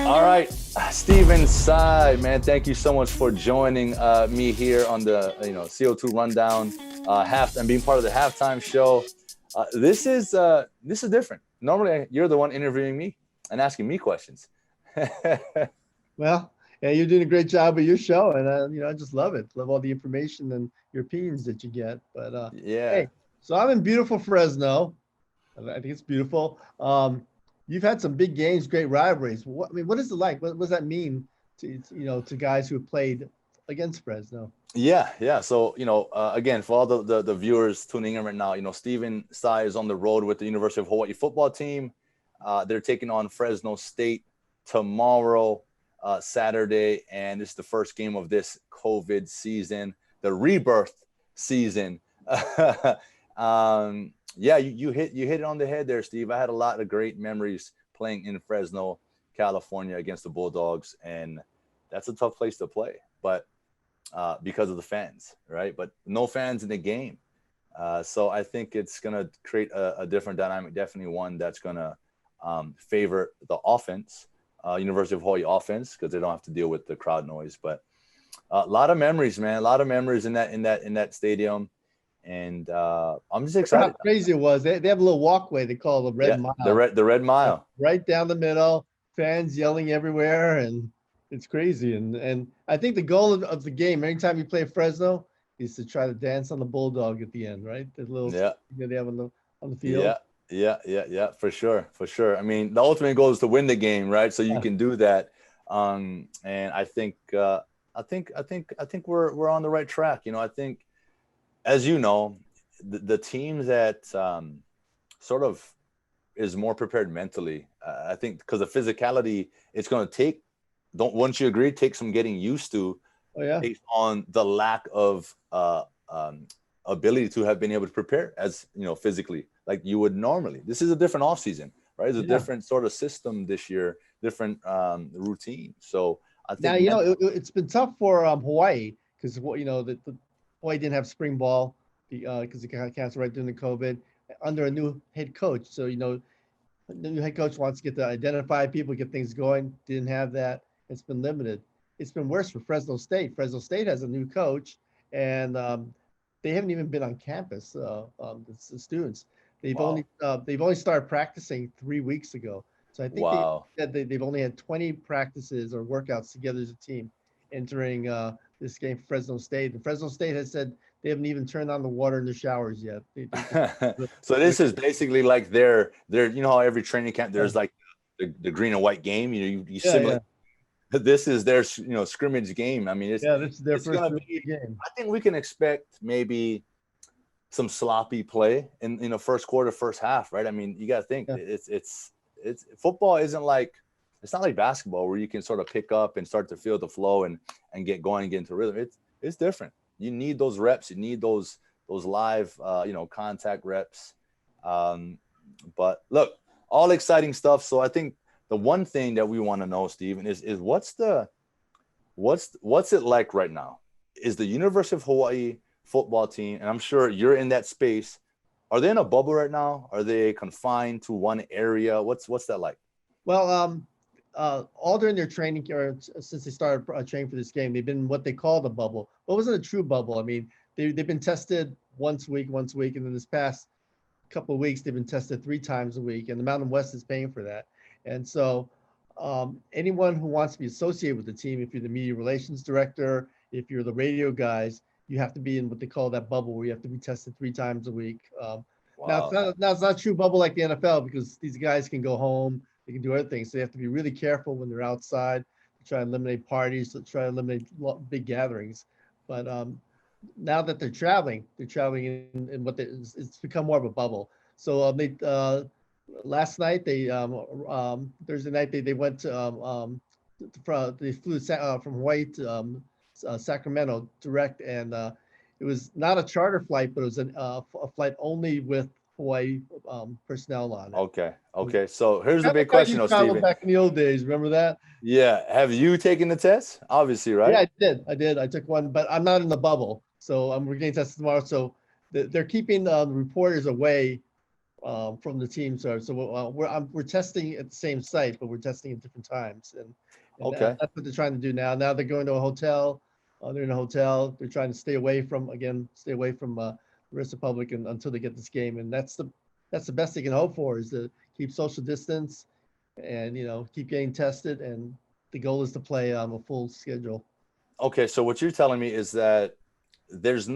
All right, Steven Tsai, man, thank you so much for joining me here on the CO2 rundown half and being part of the halftime show. This is different. Normally, you're the one interviewing me and asking me questions. Well, yeah, you're doing a great job with your show, and I just love it. Love all the information and your opinions that you get. But Yeah. hey, so I'm in beautiful Fresno. I think it's beautiful. You've had some big games, great rivalries. What is it like? What does that mean to guys who have played against Fresno? Yeah. So, again, for all the viewers tuning in right now, Steven Tsai is on the road with the University of Hawaii football team. They're taking on Fresno State tomorrow, Saturday, and this is the first game of this COVID season, the rebirth season. Yeah, you hit it on the head there, Steve. I had a lot of great memories playing in Fresno, California against the Bulldogs, and that's a tough place to play, but because of the fans, right? But no fans in the game. So I think it's going to create a different dynamic, definitely one that's going to favor the offense, University of Hawaii offense, because they don't have to deal with the crowd noise. But a lot of memories, man, a lot of memories in that stadium. And I'm just excited. How crazy it was. They have a little walkway they call the Red Mile. The Red Mile. Right down the middle, fans yelling everywhere, and it's crazy. And I think the goal of the game, anytime you play Fresno, is to try to dance on the bulldog at the end, right? The little that they have on the field. Yeah, for sure. I mean, the ultimate goal is to win the game, right? So you can do that. And I think we're on the right track. I think, as you know, the team that sort of is more prepared mentally, I think, because the physicality it's going to take. Wouldn't you agree? Take some getting used to, based on the lack of ability to have been able to prepare as physically like you would normally. This is a different offseason, right? It's a different sort of system this year, different routine. So I think now it's been tough for Hawaii because the Hawaii didn't have spring ball because it got canceled right during the COVID under a new head coach. So the new head coach wants to get to identify people, get things going. Didn't have that. It's been limited. It's been worse for Fresno State. Fresno State has a new coach, and they haven't even been on campus. The students, they've only started practicing 3 weeks ago. So I think they've only had 20 practices or workouts together as a team entering this game for Fresno State. And Fresno State has said they haven't even turned on the water in the showers yet. So this is basically like their how every training camp there's like the green and white game. You simulate. This is their scrimmage game. I mean, this is their first game. I think we can expect maybe some sloppy play in first quarter, first half, right? I mean, you got to think it's football isn't like it's not like basketball where you can sort of pick up and start to feel the flow and get going and get into rhythm. It's different. You need those reps. You need those live contact reps. But look, all exciting stuff. So I think the one thing that we want to know, Steven, is what's it like right now? Is the University of Hawaii football team, and I'm sure you're in that space, are they in a bubble right now? Are they confined to one area? What's that like? Well, all during their training, or since they started training for this game, they've been what they call the bubble. But it wasn't a true bubble. I mean, they've been tested once a week, and then this past couple of weeks they've been tested 3 times a week, and the Mountain West is paying for that. And so anyone who wants to be associated with the team, if you're the media relations director, if you're the radio guys, you have to be in what they call that bubble where you have to be tested 3 times a week. Now it's not a true bubble like the NFL because these guys can go home, they can do other things. So they have to be really careful when they're outside to try and eliminate parties, to try and eliminate big gatherings. But now that they're traveling in what it's become more of a bubble. So last night Thursday night they went to they flew from Hawaii to Sacramento direct, and it was not a charter flight, but it was a flight only with Hawaii personnel on it. Okay. So here's the big question, Steven. Back in the old days, remember that? Yeah. Have you taken the test? Obviously, right? Yeah, I did. I took one, but I'm not in the bubble, so we're getting tested tomorrow. So they're keeping the reporters away from the teams. So we're testing at the same site, but we're testing at different times, and Okay. that's what they're trying to do now. Now they're going to a hotel. They're in a hotel. They're trying to stay away from the rest of the public until they get this game, and that's the best they can hope for, is to keep social distance and keep getting tested. And the goal is to play a full schedule. Okay. So what you're telling me is that it's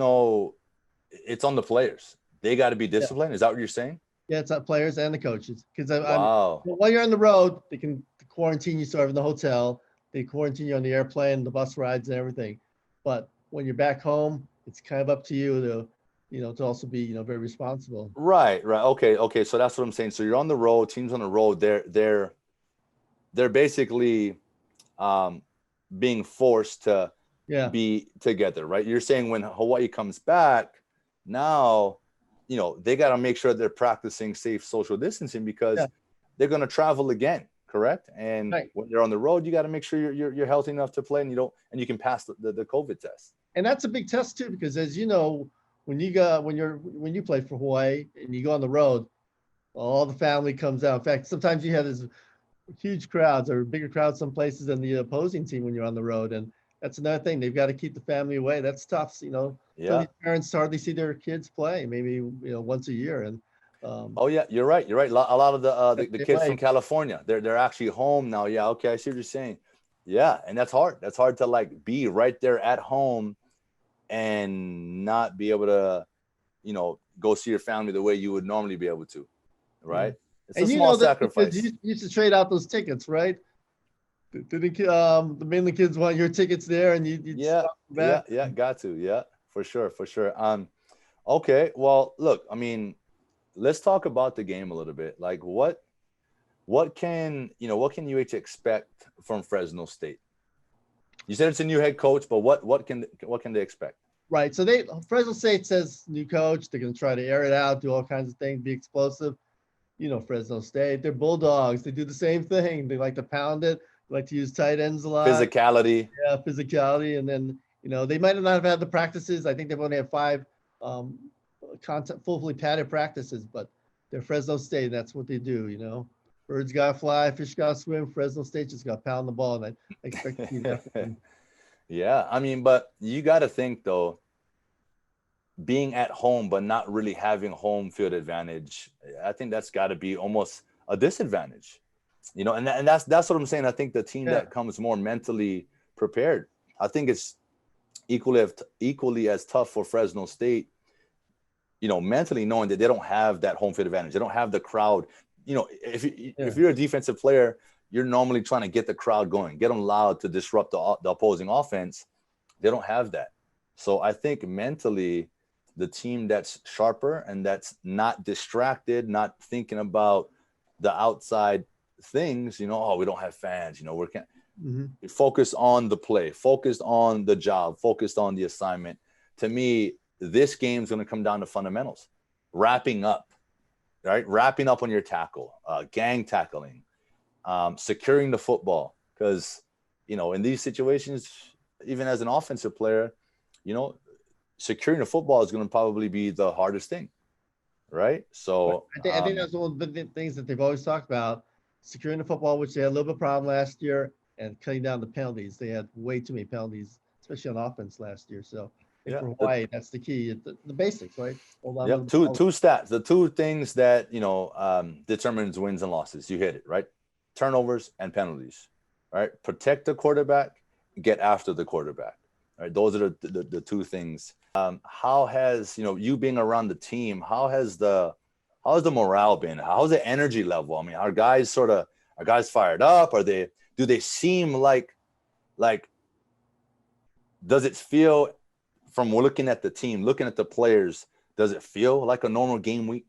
on the players. They got to be Yeah. disciplined. Is that what you're saying? Yeah, it's players and the coaches. Because Wow. while you're on the road, they can quarantine you sort of in the hotel. They quarantine you on the airplane, the bus rides, and everything. But when you're back home, it's kind of up to you to also be very responsible. Right. Okay. So that's what I'm saying. So you're on the road. Teams on the road. They're basically being forced to be together, right? You're saying when Hawaii comes back, now, they got to make sure they're practicing safe social distancing, because they're going to travel again, correct? And when they're on the road, you got to make sure you're healthy enough to play, and you can pass the COVID test. And that's a big test too, because as you know, when you play for Hawaii and you go on the road, all the family comes out. In fact, sometimes you have these huge crowds, or bigger crowds some places than the opposing team when you're on the road. And that's another thing. They've got to keep the family away. That's tough. So these parents hardly see their kids play, maybe once a year. And oh yeah, you're right. A lot of the kids from California, they're actually home now. Yeah, okay, I see what you're saying. Yeah, and that's hard. That's hard to be right there at home and not be able to, go see your family the way you would normally be able to, right? It's a small sacrifice. You used to trade out those tickets, right? The mainland kids want your tickets there, and you got to, for sure. Okay, well, look, I mean, let's talk about the game a little bit. Like, what can UH expect from Fresno State? You said it's a new head coach, but what can they expect? Right. So Fresno State says new coach. They're going to try to air it out, do all kinds of things, be explosive. Fresno State, they're Bulldogs. They do the same thing. They like to pound it. They like to use tight ends a lot. Physicality. Yeah, physicality. And then, they might not have had the practices. I think they've only had 5 fully padded practices, but they're Fresno State. That's what they do, Birds got to fly, fish got to swim. Fresno State just got to pound the ball, and I expect to see that from them. Yeah, I mean, but you got to think, though, being at home but not really having home field advantage, I think that's got to be almost a disadvantage, and that's what I'm saying. I think the team that comes more mentally prepared, I think it's equally as tough for Fresno State, mentally, knowing that they don't have that home field advantage. They don't have the crowd. If you're a defensive player, you're normally trying to get the crowd going, get them loud to disrupt the opposing offense. They don't have that. So I think mentally, the team that's sharper and that's not distracted, not thinking about the outside things, we don't have fans, we can't focus on the play, focused on the job, focused on the assignment. To me, this game's going to come down to fundamentals, wrapping up on your tackle, gang tackling, securing the football. Because, in these situations, even as an offensive player, securing the football is going to probably be the hardest thing, right? So I think that's one of the things that they've always talked about, securing the football, which they had a little bit of problem last year, and cutting down the penalties. They had way too many penalties, especially on offense last year. So for Hawaii, that's the key. The basics, right? Yep. Two stats. The two things that determines wins and losses. You hit it, right? Turnovers and penalties, right? Protect the quarterback, get after the quarterback. Right, those are the two things. How has you being around the team? How has the morale been? How's the energy level? I mean, are guys fired up? Do they seem like? Does it feel, from looking at the team, looking at the players, does it feel like a normal game week?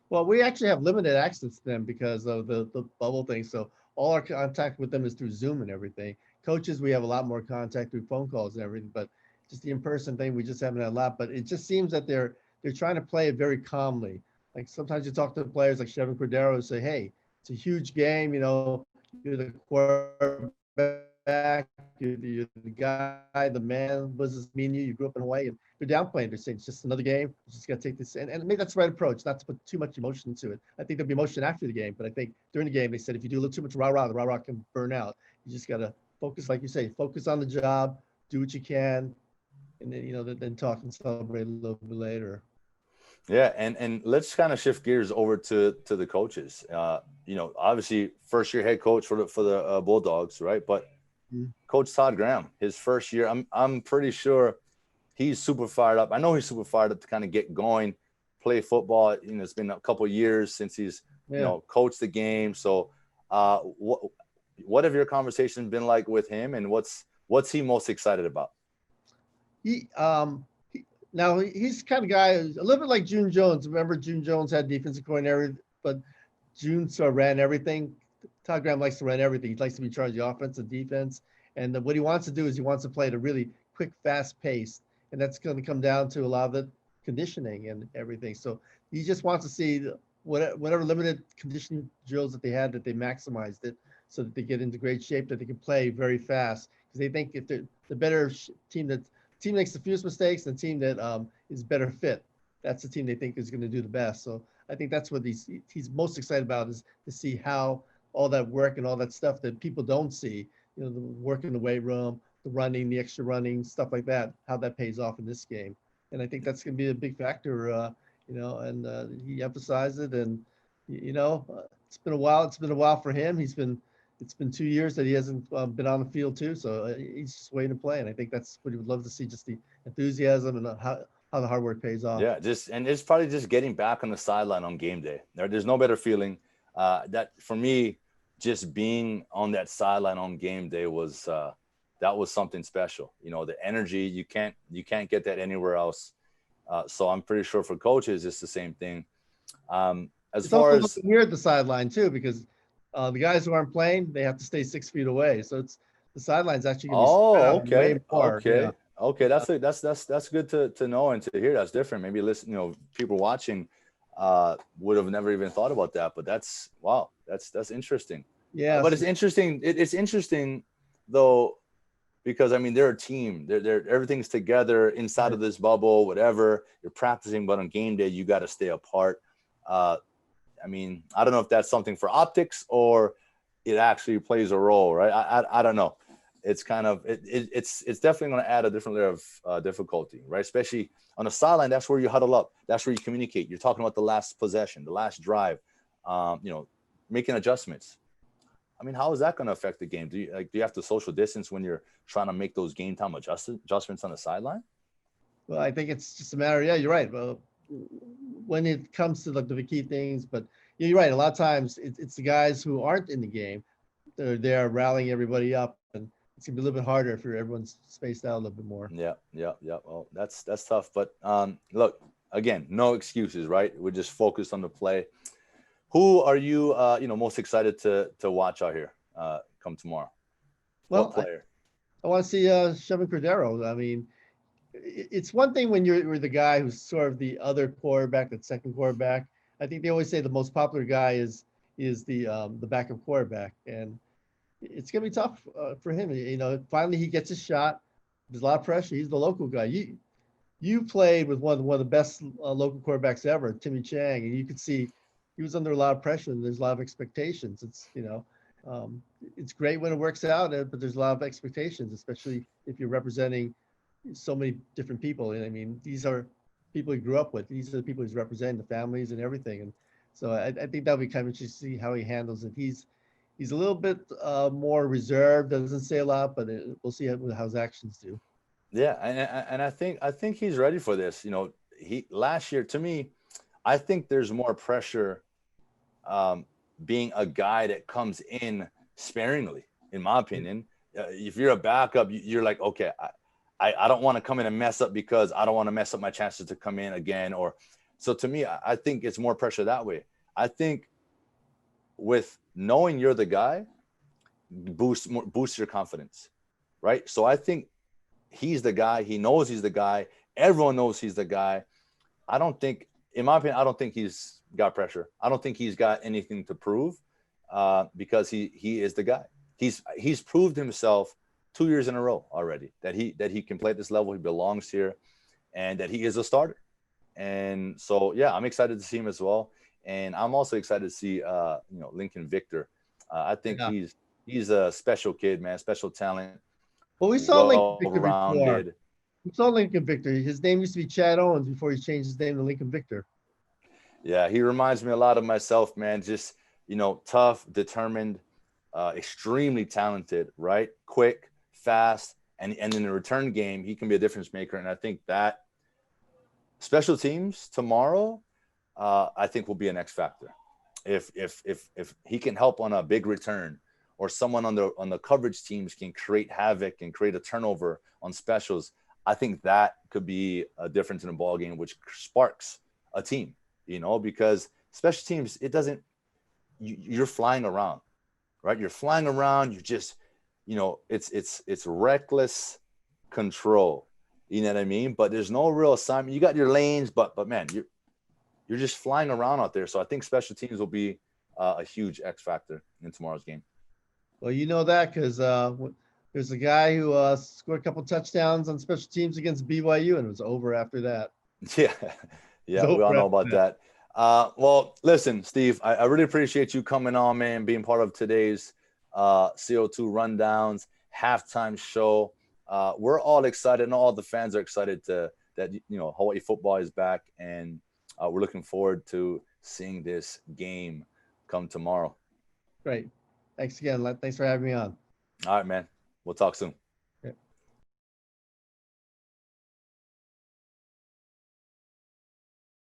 Well, we actually have limited access to them because of the bubble thing. So all our contact with them is through Zoom and everything. Coaches, we have a lot more contact through phone calls and everything, but just the in-person thing, we just haven't had a lot. But it just seems that they're trying to play it very calmly. Like sometimes you talk to players like Chevin Cordero and say, hey, it's a huge game, you're the quarterback, you're the guy, the man, was this mean you grew up in Hawaii, and they're downplaying. They're saying it's just another game. You just got to take this, and maybe that's the right approach, not to put too much emotion into it. I think there'll be emotion after the game, but I think during the game they said if you do a little too much rah-rah, the rah-rah can burn out. You just got to focus, like you say, focus on the job, do what you can, and then then talk and celebrate a little bit later. Yeah, and let's kind of shift gears over to the coaches. Obviously first year head coach for the Bulldogs, right? But Coach Todd Graham, his first year, I'm pretty sure he's super fired up. I know he's super fired up to kind of get going, play football. It's been a couple of years since he's coached the game. So, what have your conversations been like with him, and what's he most excited about? Now he's the kind of guy, a little bit like June Jones. Remember, June Jones had defensive coordinator, but June sort of ran everything. Todd Graham likes to run everything. He likes to be in charge of the offense and defense. And what he wants to do is he wants to play at a really quick, fast pace. And that's going to come down to a lot of the conditioning and everything. So he just wants to see whatever limited conditioning drills that they had, that they maximized it so that they get into great shape, that they can play very fast. Because they think if they're the better team team makes the fewest mistakes, and the team that is better fit, that's the team they think is going to do the best. So I think that's what he's most excited about, is to see how all that work and all that stuff that people don't see, the work in the weight room, the running, the extra running, stuff like that, how that pays off in this game. And I think that's going to be a big factor, and he emphasized it. And, it's been a while. It's been a while for him. It's been 2 years that he hasn't been on the field too. So he's just waiting to play. And I think that's what he would love to see, just the enthusiasm and how the hard work pays off. Yeah, and it's probably just getting back on the sideline on game day. There's no better feeling. That for me, just being on that sideline on game day was that was something special. The energy, you can't get that anywhere else. So I'm pretty sure for coaches it's the same thing. It's far as weird, the sideline too, because the guys who aren't playing, they have to stay 6 feet away. So it's the sideline's actually going to be way more. Okay. That's good to know and to hear. That's different. Maybe people watching would have never even thought about that, but that's interesting. Yeah. But it's interesting. It's interesting though, because they're a team. They're everything's together inside of this bubble, whatever you're practicing, but on game day, you got to stay apart. I don't know if that's something for optics or it actually plays a role, right? I don't know. It's kind of it's definitely going to add a different layer of difficulty, right? Especially on the sideline, that's where you huddle up. That's where you communicate. You're talking about the last possession, the last drive, making adjustments. How is that going to affect the game? Do you have to social distance when you're trying to make those game time adjustments on the sideline? Well, I think it's just a matter. Yeah, you're right. Well, when it comes to the key things, but you're right. A lot of times it's the guys who aren't in the game. They're there rallying everybody up, and it's gonna be a little bit harder if everyone's spaced out a little bit more. Yeah. Well, that's tough. But look, again, no excuses, right? We're just focused on the play. Who are you, most excited to watch out here come tomorrow? Well, what player? I want to see Shevin Cordero. It's one thing when you're the guy who's sort of the other quarterback, the second quarterback. I think they always say the most popular guy is the backup quarterback, and it's gonna be tough for him. Finally he gets his shot. There's a lot of pressure. He's the local guy. You played with one of the best local quarterbacks ever, Timmy Chang, and you could see he was under a lot of pressure, and there's a lot of expectations. It's great when it works out, but there's a lot of expectations, especially if you're representing so many different people. And these are people he grew up with. These are the people he's representing, the families and everything. And so I think that'll be kind of interesting to see how he handles it. He's a little bit more reserved, doesn't say a lot, but we'll see how his actions do. Yeah, and I think he's ready for this. He last year, to me, I think there's more pressure being a guy that comes in sparingly, in my opinion. If you're a backup, you're like, okay, I don't want to come in and mess up because I don't want to mess up my chances to come in again. So to me, I think it's more pressure that way. I think with knowing you're the guy, boosts your confidence, right? So I think he's the guy. He knows he's the guy. Everyone knows he's the guy. In my opinion, I don't think he's got pressure. I don't think he's got anything to prove because he is the guy. He's proved himself 2 years in a row already that he can play at this level. He belongs here. and that he is a starter. And so, yeah, I'm excited to see him as well. And I'm also excited to see, Lincoln Victor. I think he's a special kid, man, special talent, Well, we saw Lincoln Victor well-rounded. before. We saw Lincoln Victor. His name used to be Chad Owens before he changed his name to Lincoln Victor. Yeah, he reminds me a lot of myself, man. Just, tough, determined, extremely talented, right? Quick, fast, and in the return game, he can be a difference maker. And I think that special teams tomorrow, I think will be an X factor. If he can help on a big return, or someone on the coverage teams can create havoc and create a turnover on specials, I think that could be a difference in a ball game, which sparks a team. Because special teams, you're flying around, right? You're flying around. You just, it's reckless control. You know what I mean? But there's no real assignment. You got your lanes, but man, you're just flying around out there. So I think special teams will be a huge X factor in tomorrow's game. Well, you know that because there's a guy who scored a couple touchdowns on special teams against BYU, and it was over after that. Yeah, we all know about that. Well, listen, Steve, I really appreciate you coming on, man, being part of today's CO2 Rundowns halftime show. We're all excited, and all the fans are excited that Hawaii football is back, and we're looking forward to seeing this game come tomorrow. Great. Thanks again. Thanks for having me on. All right, man. We'll talk soon.